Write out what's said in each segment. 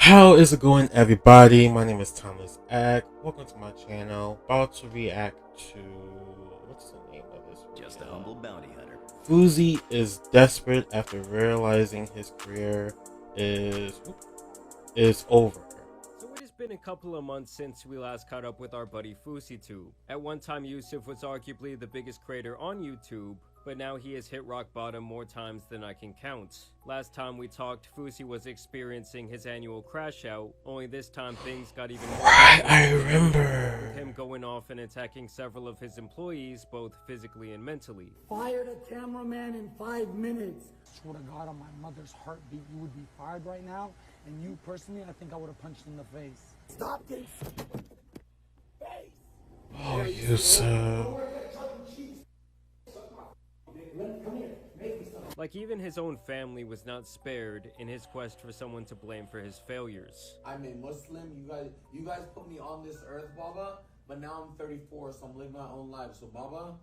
How is it going, everybody? My name is Thomas Egg. Welcome to my channel. About to react to what's the name of this video? Just a humble bounty hunter. Fousey is desperate after realizing his career is over. So it has been a couple of months since we last caught up with our buddy Fousey. At one time, Yusuf was arguably the biggest creator on YouTube, but now he has hit rock bottom more times than I can count. Last time we talked, Fousey was experiencing his annual crash out, only this time things got even more I remember. with him going off and attacking several of his employees, both physically and mentally. Fired a cameraman in 5 minutes. Swear to God, on my mother's heartbeat, you would be fired right now, and you personally, I think I would have punched in the face. Stop this! Face! Oh, Yusuf. Like, even his own family was not spared in his quest for someone to blame for his failures. I'm a Muslim. You guys put me on this earth, Baba, but now I'm 34, so I'm living my own life. So, Baba,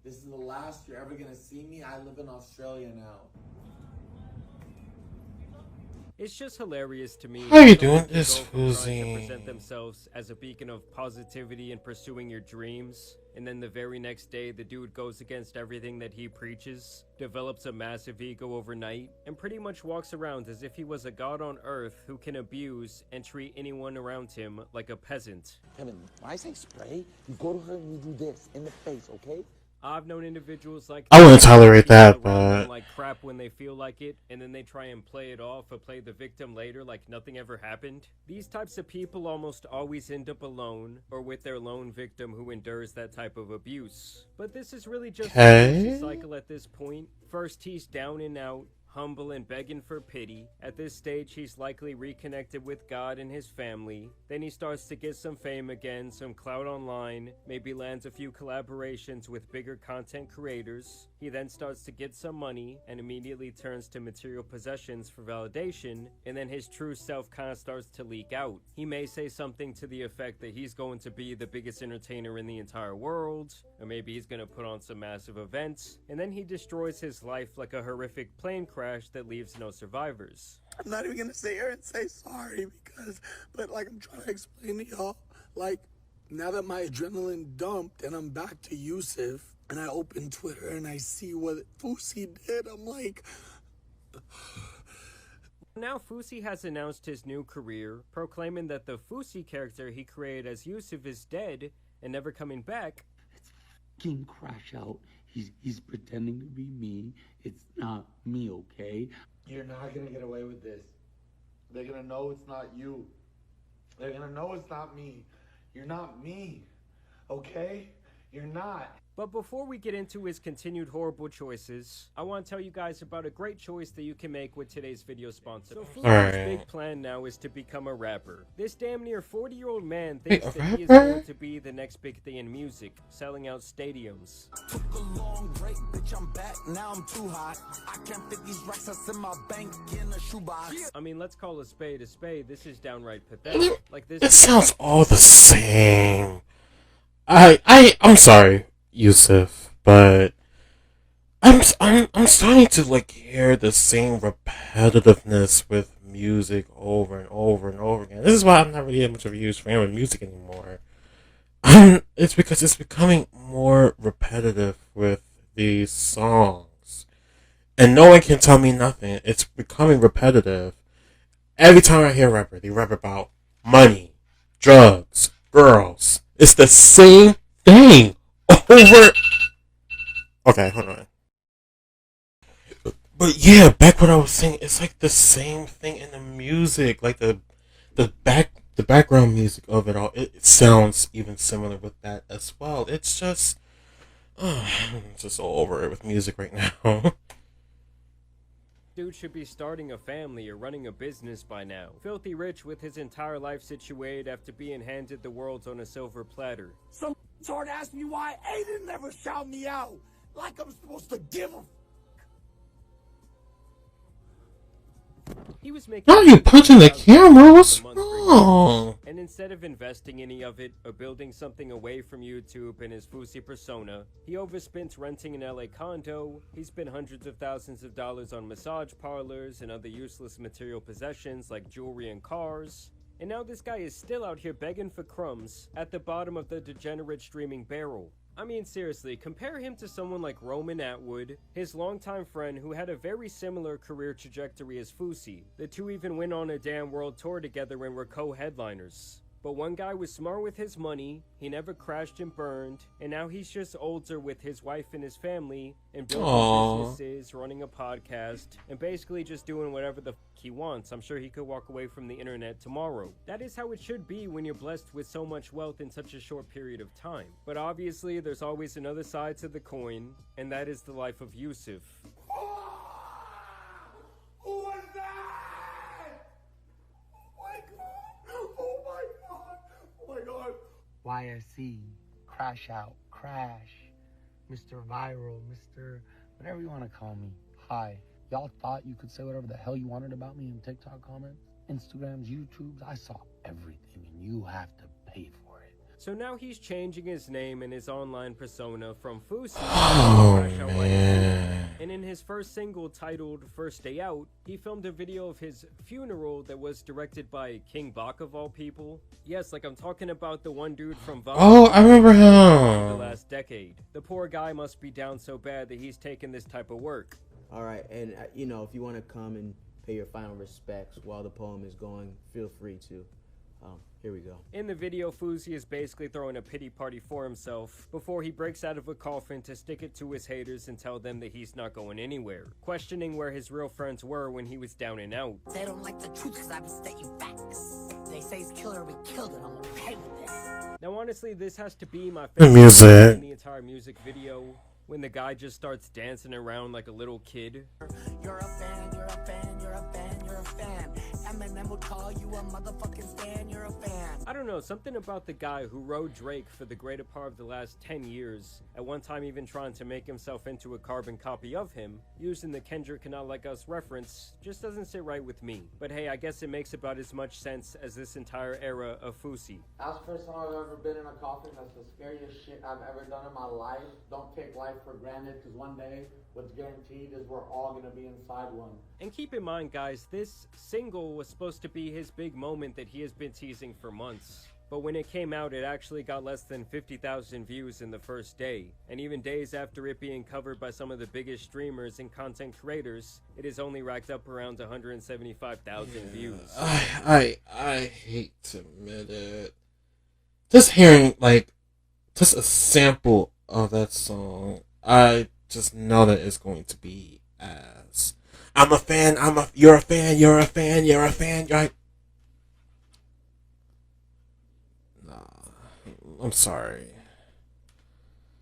this is the last you're ever gonna see me. I live in Australia now. It's just hilarious to me. How are you doing this, Trying to Fousey? present themselves as a beacon of positivity and pursuing your dreams, and then the very next day the dude goes against everything that he preaches, develops a massive ego overnight, and pretty much walks around as if he was a god on earth who can abuse and treat anyone around him like a peasant. Kevin, when I say spray, you go to her and you do this in the face, okay? I've known individuals like I wouldn't that tolerate that, people around them but like crap when they feel like it, and then they try and play it off or play the victim later like nothing ever happened. These types of people almost always end up alone or with their lone victim who endures that type of abuse. But this is really just a vicious cycle at this point. First he's down and out, humble and begging for pity. At this stage, he's likely reconnected with God and his family. Then he starts to get some fame again, some clout online, maybe lands a few collaborations with bigger content creators. He then starts to get some money and immediately turns to material possessions for validation, and then his true self kind of starts to leak out. He may say something to the effect that he's going to be the biggest entertainer in the entire world, or maybe he's going to put on some massive events, and then he destroys his life like a horrific plane crash that leaves no survivors. I'm not even gonna sit here and say sorry but like I'm trying to explain to y'all, like now that my adrenaline dumped and I'm back to Yusuf and I open Twitter and I see what Fousey did, I'm like... Now Fousey has announced his new career, proclaiming that the Fousey character he created as Yusuf is dead and never coming back. It's fucking crash out. He's pretending to be me. It's not me, okay? You're not gonna get away with this. They're gonna know it's not you. They're gonna know it's not me. You're not me, okay? You're not. But before we get into his continued horrible choices, I want to tell you guys about a great choice that you can make with today's video sponsor. So Fousey's big plan now is to become a rapper. This damn near 40-year-old man thinks that he is going to be the next big thing in music, selling out stadiums. Took a long break, bitch, I'm back, now I'm too hot. I can't fit these racks that's in my bank in a shoebox. I mean, let's call a spade a spade. This is downright pathetic. Like this. It sounds all the same. I'm sorry, Yusuf, but I'm starting to like hear the same repetitiveness with music over and over and over again. This is why I'm not really that much of a huge fan of music anymore. It's because it's becoming more repetitive with these songs, and no one can tell me nothing. It's becoming repetitive. Every time I hear a rapper, they rap about money, drugs, girls. It's the same thing over. Okay, hold on. But yeah, back what I was saying, it's like the same thing in the music, like the background music of it all. It sounds even similar with that as well. It's just, I'm just all over it with music right now. Dude should be starting a family or running a business by now. Filthy rich with his entire life situated after being handed the world on a silver platter. Some sort asked me why Aiden never shout me out, like I'm supposed to give a... He was making... Why are you punching the camera? What's wrong? And instead of investing any of it or building something away from YouTube and his Fousey persona, he overspent renting an LA condo, he spent hundreds of thousands of dollars on massage parlors and other useless material possessions like jewelry and cars, and now this guy is still out here begging for crumbs at the bottom of the degenerate streaming barrel. I mean, seriously, compare him to someone like Roman Atwood, his longtime friend who had a very similar career trajectory as Fousey. The two even went on a damn world tour together and were co-headliners. But one guy was smart with his money, he never crashed and burned, and now he's just older with his wife and his family, and building businesses, running a podcast, and basically just doing whatever the f he wants. I'm sure he could walk away from the internet tomorrow. That is how it should be when you're blessed with so much wealth in such a short period of time. But obviously, there's always another side to the coin, and that is the life of Yusuf. Who was that? Oh my god! Oh my god! Oh my god! YSC, crash out, crash, Mr. Viral, Mr. whatever you want to call me. Hi. Y'all thought you could say whatever the hell you wanted about me in TikTok comments, Instagrams, YouTubes? I saw everything, and you have to pay for it. So now he's changing his name and his online persona from Fousey to Oh, Crash Out man. And in his first single titled First Day Out, he filmed a video of his funeral that was directed by King Bach of all people. Yes, like I'm talking about the one dude from Vogue. Oh, I remember The him. last decade. The poor guy must be down so bad that he's taking this type of work. All right, and you know, if you want to come and pay your final respects while the poem is going, feel free to. Here we go. In the video, Fousey is basically throwing a pity party for himself before he breaks out of a coffin to stick it to his haters and tell them that he's not going anywhere, questioning where his real friends were when he was down and out. They don't like the truth because I've been stating facts. They say it's killer, we killed it. I'm okay with this. Now, honestly, this has to be my The favorite music. in the entire music video, when the guy just starts dancing around like a little kid. You're a fan, you're a fan, you're a fan, you're a fan. Eminem would call you a motherfucking stan, you're a fan. I don't know, something about the guy who rode Drake for the greater part of the last 10 years, at one time even trying to make himself into a carbon copy of him, using the Kendrick Cannot Like Us reference, just doesn't sit right with me. But hey, I guess it makes about as much sense as this entire era of Fousey. That's the first time I've ever been in a coffin. That's the scariest shit I've ever done in my life. Don't take life for granted, because one day, what's guaranteed is we're all gonna be inside one. And keep in mind, guys, this single was supposed to be his big moment that he has been teasing for months. But when it came out, it actually got less than 50,000 views in the first day. And even days after it being covered by some of the biggest streamers and content creators, it has only racked up around 175,000 views. I hate to admit it. Just hearing, like, just a sample of that song, I just know that it's going to be ass. I'm a fan, you're a fan, you're a fan, you're a fan, you're I'm sorry.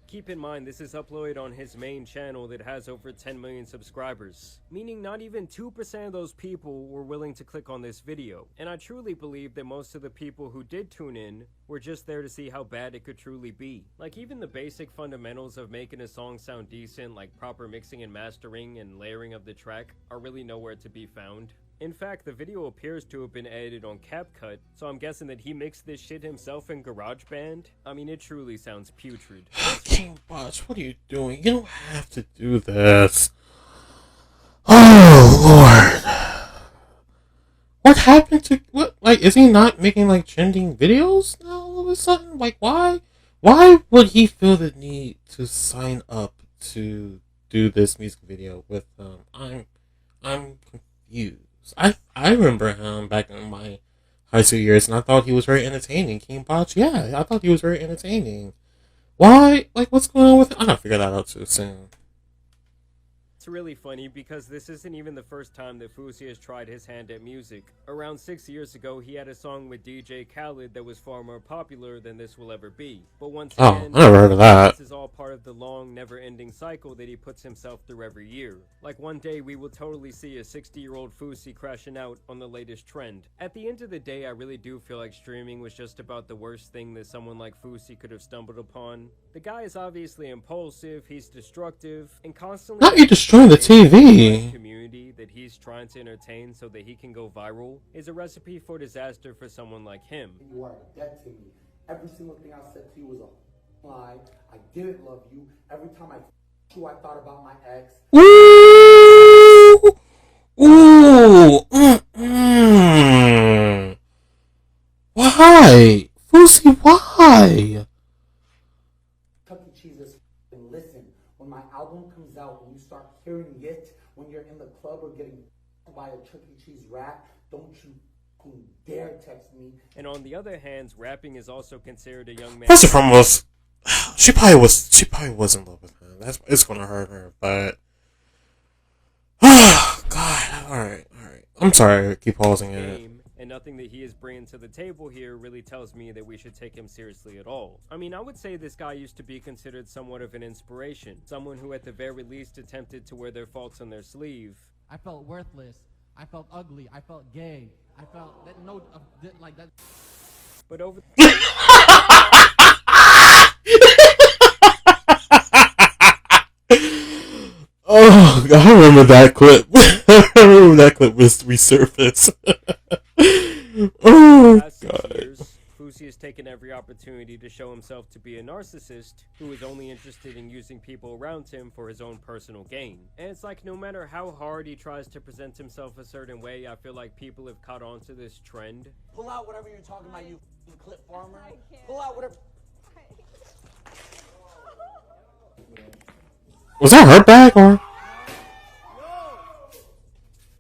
Keep in mind, this is uploaded on his main channel that has over 10 million subscribers, meaning not even 2% of those people were willing to click on this video. And I truly believe that most of the people who did tune in were just there to see how bad it could truly be. Like, even the basic fundamentals of making a song sound decent, like proper mixing and mastering and layering of the track, are really nowhere to be found. In fact, the video appears to have been edited on CapCut, so I'm guessing that he mixed this shit himself in GarageBand. I mean, it truly sounds putrid. King Botch, what are you doing? You don't have to do this. Oh, Lord. What happened to... What? Like, is he not making, like, trending videos now all of a sudden? Like, why? Why would he feel the need to sign up to do this music video with, I'm confused. I remember him back in my high school years, and I thought he was very entertaining. King Botch, yeah, I thought he was very entertaining. Why? Like, what's going on with it? I'm gonna figure that out too soon. It's really funny because this isn't even the first time that Fousey has tried his hand at music. Around 6 years ago, he had a song with DJ Khaled that was far more popular than this will ever be. But once again, I never heard of that. this is all part of the long, never-ending cycle that he puts himself through every year. Like, one day we will totally see a 60-year-old Fousey crashing out on the latest trend. At the end of the day, I really do feel like streaming was just about the worst thing that someone like Fousey could have stumbled upon. The guy is obviously impulsive, he's destructive, and constantly... Not you destroying the TV. Community that that he's trying to entertain so that he can go viral is a recipe for disaster for someone like him. You are a debt to me. Every single thing I said to you was a lie. I didn't love you. Every time I thought about my ex. Ooh! Ooh! Why? Fousey, why? Chuck E. Cheese is listen. When my album comes out, when you start hearing it, when you're in the club or getting by a Chuck E. Cheese rap, don't you dare text me. And on the other hand, rapping is also considered a young man. First and foremost, she probably was in love with him. It's gonna hurt her, but oh God, all right. I'm sorry, I keep pausing it. And nothing that he is bringing to the table here really tells me that we should take him seriously at all. I mean, I would say this guy used to be considered somewhat of an inspiration, someone who at the very least attempted to wear their faults on their sleeve. I felt worthless. I felt ugly. I felt gay. I felt that like that. But over. Oh, I remember that clip. I remember that clip was resurfaced. Oh, God. Fousey has taken every opportunity to show himself to be a narcissist who is only interested in using people around him for his own personal gain. And it's like no matter how hard he tries to present himself a certain way, I feel like people have caught on to this trend. Pull out whatever you're talking about, you clip farmer. Pull out whatever. Was that her bag or?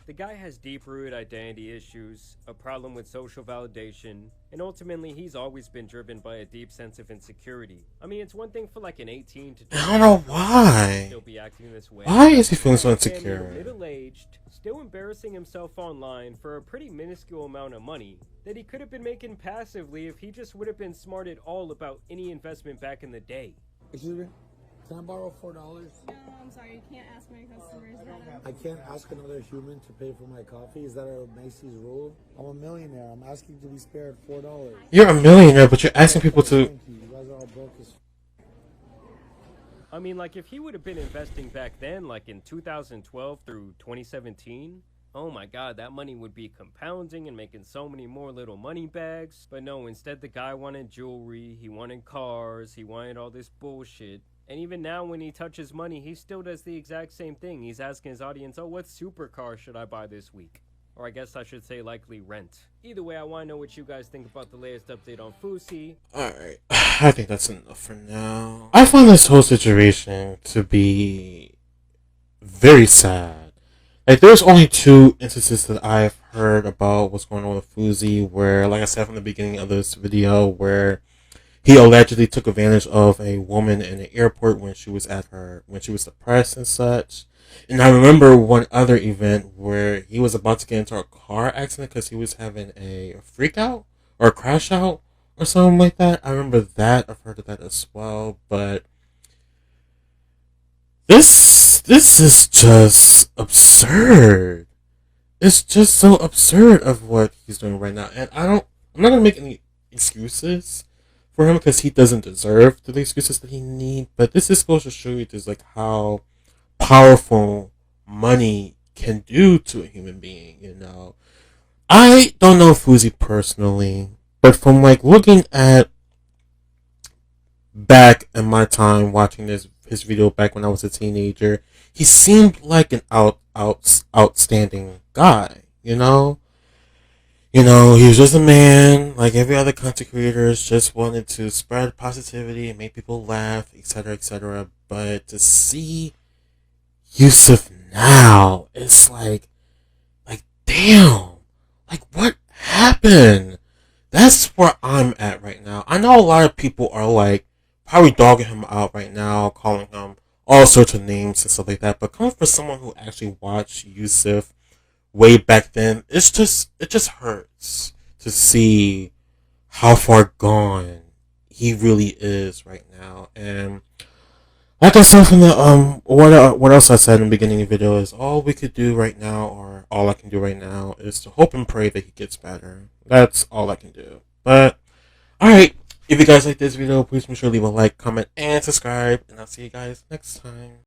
The guy has deep-rooted identity issues, a problem with social validation, and ultimately he's always been driven by a deep sense of insecurity. I mean, it's one thing for like an 18 to I don't know why. still be acting this way. Why is he feeling so insecure? Middle-aged, still embarrassing himself online for a pretty minuscule amount of money that he could have been making passively if he just would have been smart at all about any investment back in the day. Excuse me? Can I borrow $4? No, I'm sorry. You can't ask my customers that. I can't ask another human to pay for my coffee. Is that a Macy's rule? I'm a millionaire. I'm asking to be spared $4. You're a millionaire, but you're asking people to. Thank you. You guys are all broke as. I mean, like, if he would have been investing back then, like in 2012 through 2017, oh my god, that money would be compounding and making so many more little money bags. But no, instead the guy wanted jewelry, he wanted cars, he wanted all this bullshit. And even now when he touches money, he still does the exact same thing. He's asking his audience, oh, what supercar should I buy this week? Or I guess I should say likely rent. Either way, I want to know what you guys think about the latest update on Fousey. Alright, I think that's enough for now. I find this whole situation to be very sad. Like, there's only 2 instances that I've heard about what's going on with Fousey, where, like I said from the beginning of this video, where he allegedly took advantage of a woman in the airport when she was depressed and such. And I remember one other event where he was about to get into a car accident because he was having a freak out or a crash out or something like that. I remember that. I've heard of that as well. But this is just absurd. It's just so absurd of what he's doing right now. And I'm not going to make any excuses for him because he doesn't deserve the excuses that he needs. But this just goes to show you just like how powerful money can do to a human being, you know. I don't know Fousey personally, but from like looking at back in my time watching his video back when I was a teenager, he seemed like an outstanding guy, you know. You know, he was just a man, like every other content creators, just wanted to spread positivity and make people laugh, etc., etc. But to see Yusuf now, it's like, damn, like what happened? That's where I'm at right now. I know a lot of people are like, probably dogging him out right now, calling him all sorts of names and stuff like that. But coming from someone who actually watched Yusuf way back then, it just hurts to see how far gone he really is right now. And like I said from the what else I said in the beginning of the video is all we could do right now, or all I can do right now, is to hope and pray that he gets better. That's all I can do. But alright, if you guys like this video, please make sure to leave a like, comment, and subscribe, and I'll see you guys next time.